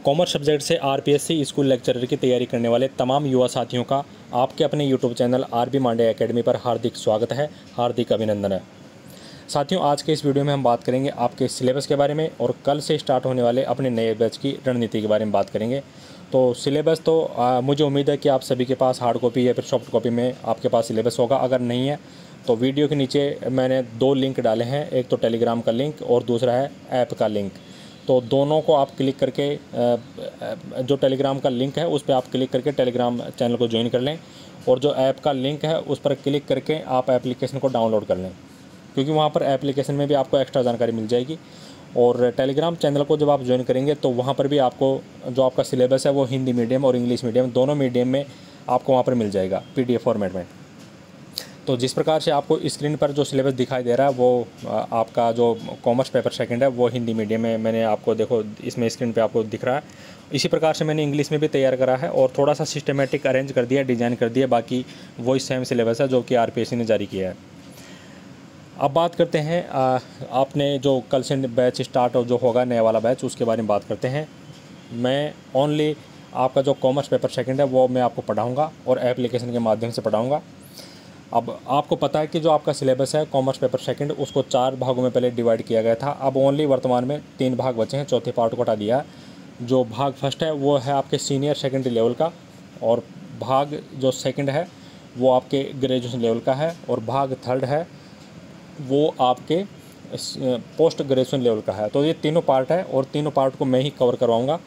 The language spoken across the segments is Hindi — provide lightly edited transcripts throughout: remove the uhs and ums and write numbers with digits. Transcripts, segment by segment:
कॉमर्स सब्जेक्ट से आरपीएससी स्कूल लेक्चरर की तैयारी करने वाले तमाम युवा साथियों का आपके अपने YouTube channel RB Mande academy पर हार्दिक स्वागत है, हार्दिक अभिनंदन है। साथियों, आज के इस वीडियो में हम बात करेंगे आपके सिलेबस के बारे में और कल से स्टार्ट होने वाले अपने नए बैच की रणनीति के बारे में बात करेंगे। तो सिलेबस तो मुझे उम्मीद है कि आप सभी के पास हार्ड कॉपी या फिर सॉफ्ट कॉपी में आपके पास सिलेबस होगा। अगर नहीं है तो वीडियो के नीचे मैंने 2 लिंक डाले हैं, एक तो टेलीग्राम का लिंक और दूसरा है ऐप का लिंक। तो दोनों को आप क्लिक करके जो टेलीग्राम का लिंक है उस पर आप क्लिक करके टेलीग्राम चैनल को ज्वाइन कर लें और जो ऐप का लिंक है उस पर क्लिक करके आप एप्लीकेशन को डाउनलोड कर लें, क्योंकि वहाँ पर एप्लीकेशन में भी आपको एक्स्ट्रा जानकारी मिल जाएगी। और टेलीग्राम चैनल को जब आप ज्वाइन करेंगे तो वहाँ पर भी आपको जो आपका सिलेबस है वो हिंदी मीडियम और इंग्लिश मीडियम दोनों मीडियम में आपको वहाँ पर मिल जाएगा PDF फॉर्मेट में। तो जिस प्रकार से आपको स्क्रीन पर जो सिलेबस दिखाई दे रहा है वो आपका जो कॉमर्स पेपर सेकंड है वो हिंदी मीडियम में मैंने आपको देखो इसमें स्क्रीन पे आपको दिख रहा है। इसी प्रकार से मैंने इंग्लिश में भी तैयार करा है और थोड़ा सा सिस्टमेटिक अरेंज कर दिया, डिज़ाइन कर दिया। बाकी वही सेम सिलेबस है जो कि आरपीएससी ने जारी किया है। अब बात करते हैं आपने जो कल से बैच स्टार्ट जो होगा नया वाला बैच, उसके बारे में बात करते हैं। मैं ओनली आपका जो कॉमर्स पेपर सेकंड है वो मैं आपको पढ़ाऊँगा और एप्लीकेशन के माध्यम से पढ़ाऊँगा। अब आपको पता है कि जो आपका सिलेबस है कॉमर्स पेपर सेकंड उसको 4 भागों में पहले डिवाइड किया गया था। अब ओनली वर्तमान में 3 भाग बचे हैं, चौथे पार्ट को हटा दिया। जो भाग फर्स्ट है वो है आपके सीनियर सेकेंडरी लेवल का, और भाग जो सेकंड है वो आपके ग्रेजुएशन लेवल का है, और भाग थर्ड है वो आपके पोस्ट ग्रेजुएशन लेवल का है। तो ये तीनों पार्ट है और तीनों पार्ट को मैं ही कवर करवाऊँगा।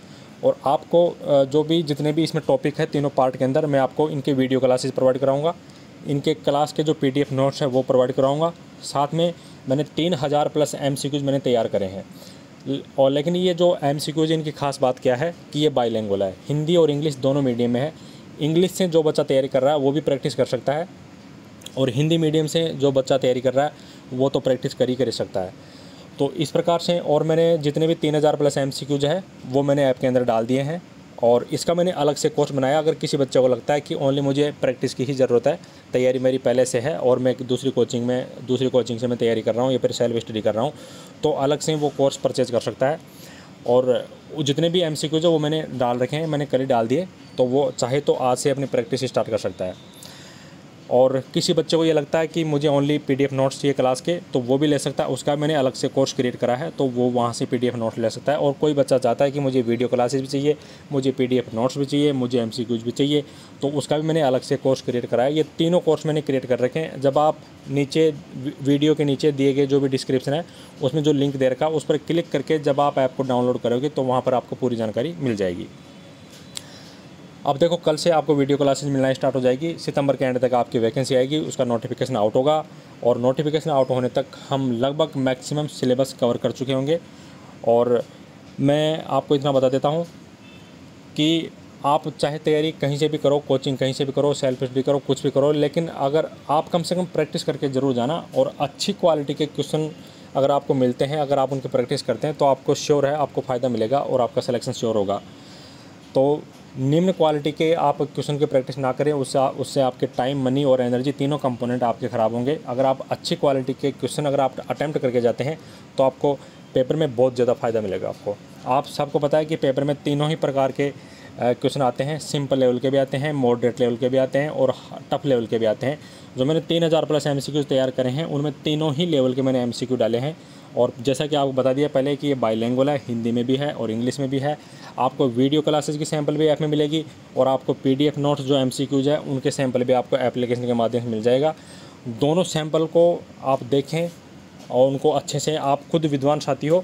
और आपको जो भी जितने भी इसमें टॉपिक है तीनों पार्ट के अंदर मैं आपको इनके वीडियो क्लासेस प्रोवाइड कराऊँगा। इनके क्लास के जो PDF नोट्स है वो प्रोवाइड कराऊंगा। साथ में मैंने 3000 प्लस MCQs मैंने तैयार करे हैं। और लेकिन ये जो MCQs इनकी खास बात क्या है कि ये बाइलिंगुअल है, हिंदी और इंग्लिश दोनों मीडियम में है। इंग्लिश से जो बच्चा तैयारी कर रहा है वो भी प्रैक्टिस कर सकता है, और हिंदी मीडियम से जो बच्चा तैयारी कर रहा है वो तो प्रैक्टिस कर ही कर सकता है। तो इस प्रकार से और मैंने जितने भी 3000 प्लस MCQs है वो मैंने ऐप के अंदर डाल दिए हैं, और इसका मैंने अलग से कोर्स बनाया। अगर किसी बच्चे को लगता है कि ओनली मुझे प्रैक्टिस की ही ज़रूरत है, तैयारी मेरी पहले से है और मैं दूसरी कोचिंग से मैं तैयारी कर रहा हूँ या फिर सेल्फ स्टडी कर रहा हूँ, तो अलग से वो कोर्स परचेज़ कर सकता है। और जितने भी MCQs जो वो मैंने डाल रखे हैं, मैंने कल ही डाल दिए, तो वो चाहे तो आज से अपनी प्रैक्टिस स्टार्ट कर सकता है। और किसी बच्चे को ये लगता है कि मुझे ओनली PDF नोट्स चाहिए क्लास के, तो वो भी ले सकता है। उसका मैंने अलग से कोर्स क्रिएट करा है, तो वो वहाँ से PDF नोट्स ले सकता है। और कोई बच्चा चाहता है कि मुझे वीडियो क्लासेस भी चाहिए, मुझे PDF नोट्स भी चाहिए, मुझे MCQs भी चाहिए, तो उसका भी मैंने अलग से कोर्स क्रिएट करा है। ये तीनों कोर्स मैंने क्रिएट कर रखे हैं। जब आप नीचे वीडियो के नीचे दिए गए जो भी डिस्क्रिप्शन है उसमें जो लिंक दे रखा है उस पर क्लिक करके जब आप ऐप को डाउनलोड करोगे तो वहाँ पर आपको पूरी जानकारी मिल जाएगी। अब देखो, कल से आपको वीडियो क्लासेस मिलना स्टार्ट हो जाएगी। सितंबर के एंड तक आपकी वैकेंसी आएगी, उसका नोटिफिकेशन आउट होगा, और नोटिफिकेशन आउट होने तक हम लगभग मैक्सिमम सिलेबस कवर कर चुके होंगे। और मैं आपको इतना बता देता हूँ कि आप चाहे तैयारी कहीं से भी करो, कोचिंग कहीं से भी करो, सेल्फ स्टडी करो, कुछ भी करो, लेकिन अगर आप कम से कम प्रैक्टिस करके ज़रूर जाना। और अच्छी क्वालिटी के क्वेश्चन अगर आपको मिलते हैं, अगर आप उनकी प्रैक्टिस करते हैं तो आपको श्योर है आपको फ़ायदा मिलेगा और आपका सिलेक्शन श्योर होगा। तो निम्न क्वालिटी के आप क्वेश्चन की प्रैक्टिस ना करें, उससे आपके टाइम, मनी और एनर्जी तीनों कंपोनेंट आपके ख़राब होंगे। अगर आप अच्छी क्वालिटी के क्वेश्चन अगर आप अटैम्प्ट करके जाते हैं तो आपको पेपर में बहुत ज़्यादा फ़ायदा मिलेगा। आपको आप सबको पता है कि पेपर में तीनों ही प्रकार के क्वेश्चन आते हैं। सिंपल लेवल के भी आते हैं, मॉडरेट लेवल के भी आते हैं और टफ लेवल के भी आते हैं। जो मैंने 3000 प्लस MCQs तैयार करे हैं उनमें तीनों ही लेवल के मैंने MCQ डाले हैं। और जैसा कि आपको बता दिया पहले कि ये बाइलिंगुअल है, हिंदी में भी है और इंग्लिश में भी है। आपको वीडियो क्लासेस की सैंपल भी ऐप में मिलेगी, और आपको PDF नोट्स जो MCQs है उनके सैंपल भी आपको एप्लीकेशन के माध्यम से मिल जाएगा। दोनों सैंपल को आप देखें और उनको अच्छे से, आप खुद विद्वान साथी हो,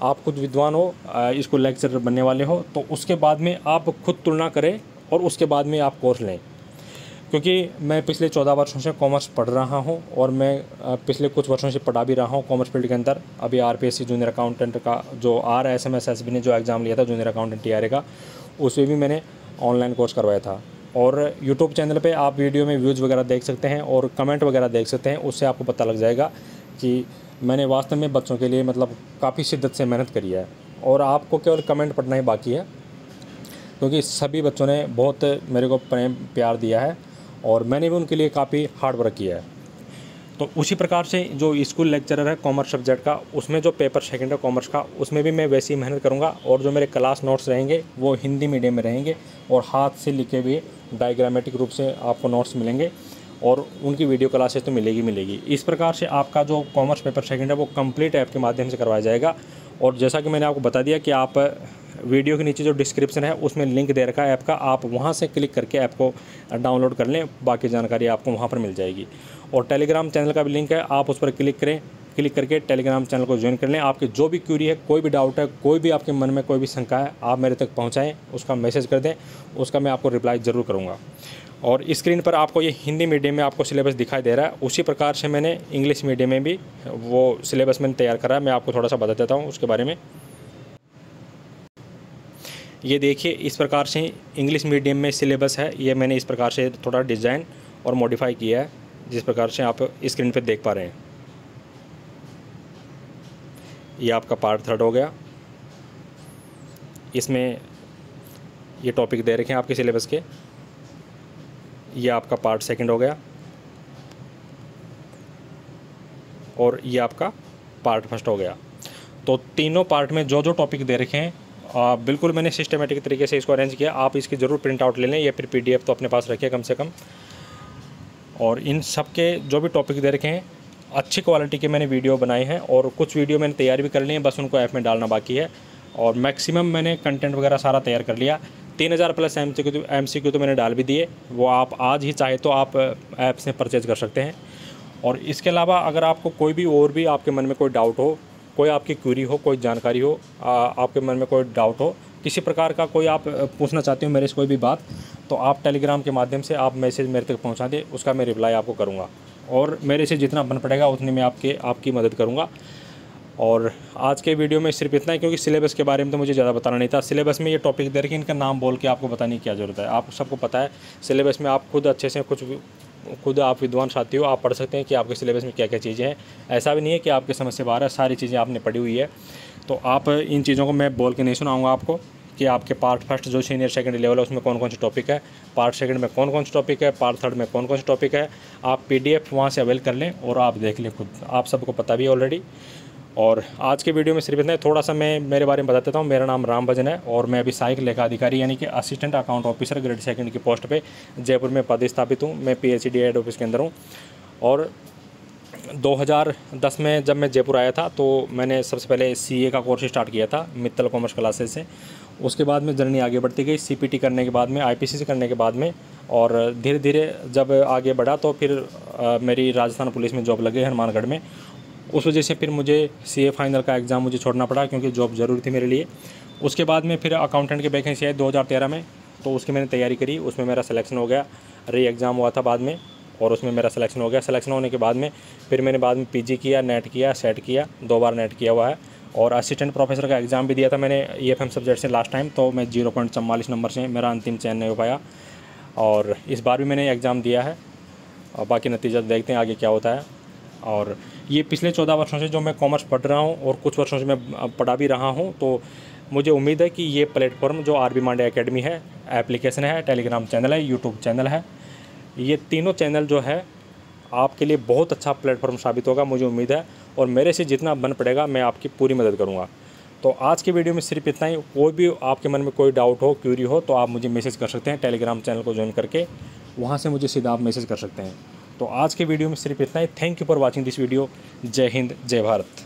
आप खुद विद्वान हो, इसको लेक्चरर बनने वाले हो, तो उसके बाद में आप खुद तुलना करें और उसके बाद में आप कोर्स लें। क्योंकि मैं पिछले 14 वर्षों से कॉमर्स पढ़ रहा हूं और मैं पिछले कुछ वर्षों से पढ़ा भी रहा हूं कॉमर्स फील्ड के अंदर। अभी RPSC जूनियर अकाउंटेंट का जो RSMSSB ने जो एग्ज़ाम लिया था जूनियर अकाउंटेंट TRA का, उसमें भी मैंने ऑनलाइन कोर्स करवाया था। और यूट्यूब चैनल पे आप वीडियो में व्यूज़ वगैरह देख सकते हैं और कमेंट वगैरह देख सकते हैं। उससे आपको पता लग जाएगा कि मैंने वास्तव में बच्चों के लिए मतलब काफ़ी शिद्दत से मेहनत करी है। और आपको केवल कमेंट पढ़ना ही बाकी है, क्योंकि सभी बच्चों ने बहुत मेरे को प्रेम प्यार दिया है और मैंने भी उनके लिए काफ़ी हार्ड वर्क किया है। तो उसी प्रकार से जो स्कूल लेक्चरर है कॉमर्स सब्जेक्ट का, उसमें जो पेपर सेकंड है कॉमर्स का, उसमें भी मैं वैसी ही मेहनत करूँगा। और जो मेरे क्लास नोट्स रहेंगे वो हिंदी मीडियम में रहेंगे और हाथ से लिखे हुए डायग्रामेटिक रूप से आपको नोट्स मिलेंगे और उनकी वीडियो क्लासेस तो मिलेगी। इस प्रकार से आपका जो कॉमर्स पेपर सेकंड है वो कंप्लीट ऐप के माध्यम से करवाया जाएगा। और जैसा कि मैंने आपको बता दिया कि आप वीडियो के नीचे जो डिस्क्रिप्शन है उसमें लिंक दे रखा है ऐप का, आप वहां से क्लिक करके ऐप को डाउनलोड कर लें, बाकी जानकारी आपको वहां पर मिल जाएगी। और टेलीग्राम चैनल का भी लिंक है, आप उस पर क्लिक करें, क्लिक करके टेलीग्राम चैनल को ज्वाइन कर लें। आपकी जो भी क्यूरी है, कोई भी डाउट है, कोई भी आपके मन में कोई भी शंका है, आप मेरे तक पहुँचाएँ, उसका मैसेज कर दें, उसका मैं आपको रिप्लाई ज़रूर करूँगा। और स्क्रीन पर आपको ये हिंदी मीडियम में आपको सिलेबस दिखाई दे रहा है, उसी प्रकार से मैंने इंग्लिश मीडियम में भी वो सिलेबस मैंने तैयार करा है। मैं आपको थोड़ा सा बता देता हूँ उसके बारे में। ये देखिए, इस प्रकार से इंग्लिश मीडियम में सिलेबस है, ये मैंने इस प्रकार से थोड़ा डिज़ाइन और मॉडिफाई किया है, जिस प्रकार से आप स्क्रीन पर देख पा रहे हैं। ये आपका पार्ट 3 हो गया, इसमें ये टॉपिक दे रखे हैं आपके सिलेबस के। ये आपका पार्ट 2 हो गया और ये आपका पार्ट 1 हो गया। तो तीनों पार्ट में जो जो टॉपिक दे रखे हैं बिल्कुल मैंने सिस्टमेटिक तरीके से इसको अरेंज किया। आप इसकी ज़रूर प्रिंट आउट ले लें या फिर PDF तो अपने पास रखिए कम से कम। और इन सब के जो भी टॉपिक दे रखे हैं अच्छी क्वालिटी के मैंने वीडियो बनाए हैं और कुछ वीडियो मैंने तैयार भी कर लिए हैं, बस उनको ऐप में डालना बाकी है। और मैक्सिमम मैंने कंटेंट वगैरह सारा तैयार कर लिया। 3000 प्लस MCQ तो मैंने डाल भी दिए, वो आप आज ही चाहे तो आप ऐप से परचेज़ कर सकते हैं। और इसके अलावा अगर आपको कोई भी और भी आपके मन में कोई डाउट हो, कोई आपकी क्वेरी हो, कोई जानकारी हो, आपके मन में कोई डाउट हो, किसी प्रकार का कोई आप पूछना चाहते हो मेरे से कोई भी बात, तो आप टेलीग्राम के माध्यम से आप मैसेज मेरे तक पहुंचा दें, उसका मैं रिप्लाई आपको करूंगा। और मेरे से जितना बन पड़ेगा उतनी मैं आपकी मदद करूंगा। और आज के वीडियो में सिर्फ इतना ही, क्योंकि सिलेबस के बारे में तो मुझे ज़्यादा बताना नहीं था। सिलेबस में ये टॉपिक दे रखे, इनका नाम बोल के आपको बताने की क्या ज़रूरत है, आप सबको पता है। सिलेबस में आप खुद अच्छे से खुद आप विद्वान साथी हो, आप पढ़ सकते हैं कि आपके सिलेबस में क्या क्या चीज़ें हैं। ऐसा भी नहीं है कि आपके समझ से बाहर है, सारी चीज़ें आपने पढ़ी हुई है। तो आप इन चीज़ों को मैं बोल के नहीं सुनाऊंगा आपको कि आपके पार्ट 1 जो सीनियर सेकंड लेवल है उसमें कौन कौन से टॉपिक है, पार्ट 2 में कौन कौन से टॉपिक है, पार्ट 3 में कौन कौन से टॉपिक है। आप PDF वहाँ से अवेल कर लें और आप देख लें खुद, आप सबको पता भी है ऑलरेडी। और आज के वीडियो में सिर्फ इतना, थोड़ा सा मैं मेरे बारे में बता देता हूँ। मेरा नाम राम भजन है और मैं अभी सहायक लेखा अधिकारी यानी कि असिस्टेंट अकाउंट ऑफिसर ग्रेड 2 की पोस्ट पे जयपुर में पदस्थापित हूँ। मैं PHED हेड ऑफिस के अंदर हूँ। और 2010 में जब मैं जयपुर आया था तो मैंने सबसे पहले CA का कोर्स स्टार्ट किया था मित्तल कॉमर्स क्लासेस से। उसके बाद में जर्नी आगे बढ़ती गई, CPT करने के बाद में, IPCC करने के बाद में, और धीरे धीरे जब आगे बढ़ा तो फिर मेरी राजस्थान पुलिस में जॉब लगी हनुमानगढ़ में। उस वजह से फिर मुझे CA फाइनल का एग्ज़ाम मुझे छोड़ना पड़ा क्योंकि जॉब ज़रूरी थी मेरे लिए। उसके बाद में फिर अकाउंटेंट की वैकेंसी आई 2013 में, तो उसकी मैंने तैयारी करी, उसमें मेरा सिलेक्शन हो गया। री एग्ज़ाम हुआ था बाद में और उसमें मेरा सिलेक्शन हो गया। सिलेक्शन होने के बाद में फिर मैंने बाद में PG किया, नेट किया, सेट किया, 2 बार नेट किया हुआ है। और असिस्टेंट प्रोफेसर का एग्ज़ाम भी दिया था मैंने EFM सब्जेक्ट से लास्ट टाइम, तो मैं 0.44 नंबर से मेरा अंतिम चयन नहीं हो पाया। और इस बार भी मैंने एग्ज़ाम दिया है और बाकी नतीजा देखते हैं आगे क्या होता है। और ये पिछले 14 वर्षों से जो मैं कॉमर्स पढ़ रहा हूँ और कुछ वर्षों से मैं पढ़ा भी रहा हूँ, तो मुझे उम्मीद है कि ये प्लेटफॉर्म जो RB मांडे एकेडमी है, एप्लीकेशन है, टेलीग्राम चैनल है, यूट्यूब चैनल है, ये तीनों चैनल जो है आपके लिए बहुत अच्छा प्लेटफॉर्म साबित होगा, मुझे उम्मीद है। और मेरे से जितना बन पड़ेगा मैं आपकी पूरी मदद करूँगा। तो आज की वीडियो में सिर्फ इतना ही। कोई भी आपके मन में कोई डाउट हो, क्यूरी हो, तो आप मुझे मैसेज कर सकते हैं टेलीग्राम चैनल को ज्वाइन करके, वहाँ से मुझे सीधा आप मैसेज कर सकते हैं। तो आज के वीडियो में सिर्फ इतना ही। Thank you for watching this video. जय हिंद, जय भारत।